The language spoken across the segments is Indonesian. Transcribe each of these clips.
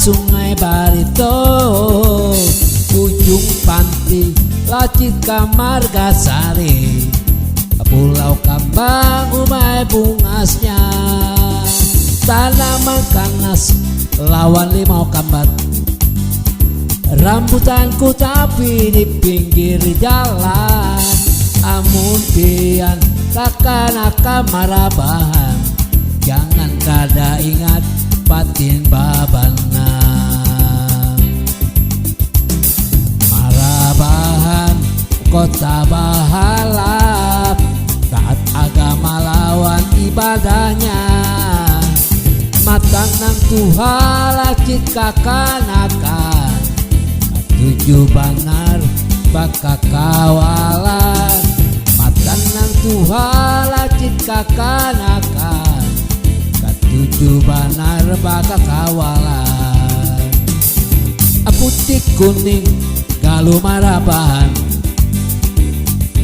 Sungai Barito, ujung panti Lacit Kamargasari, Pulau Kambang umai bungasnya, tanaman kanas lawan limau kambat. Rambutanku tapi di pinggir jalan, amun pian takkan akan marabahan, jangan kada ingat patin babana. Marabahan kota bahalap, taat agama lawan ibadahnya, matanang Tuhan lacit kakanakan, katujuh banar baka kawalan, matanang Tuhan lacit kakanakan, katujuh banar baka kawalan. Putih kuning galuh marabahan,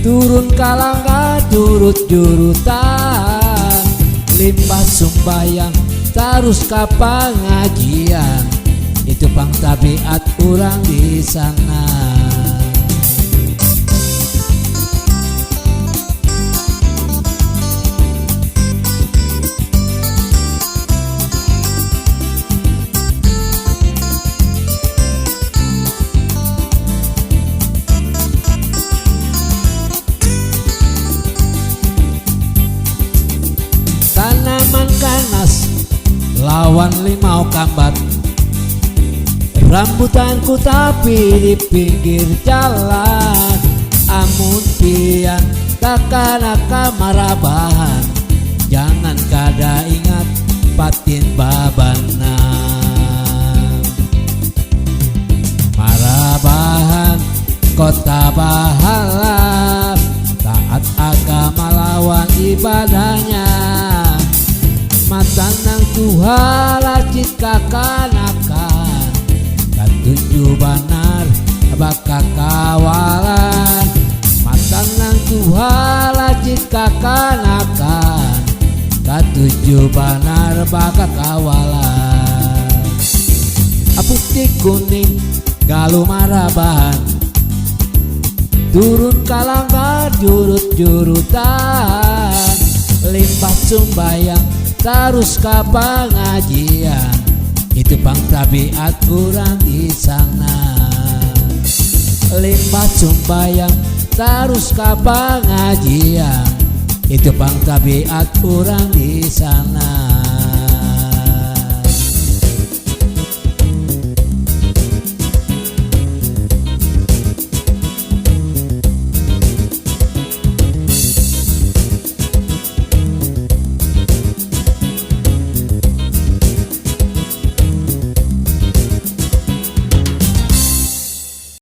turun kalangga turut jurutan, limbah sumbayang tarus ka pangajian, itu pang tabiat urang di sana. Tanaman kanas lawan limau kambat, rambutanku tapi di pinggir jalan, amun pian takkan akan marabahan, jangan kada ingat patin babana. Marabahan kota bahalap, taat agama lawan ibadahnya, matanang Tuhan lacit kakanakan, katujuh banar baka kawalan, matanang Tuhan lacit kakanakan, katujuh banar baka kawalan. Putih kuning galuh marabahan, turun kalanggar jurut-jurutan, limbah sumbayang tarus ka pangajian, itu pang tabiat urang di sana. Limbah sumbayang tarus ka pangajian, itu pang tabiat urang di sana.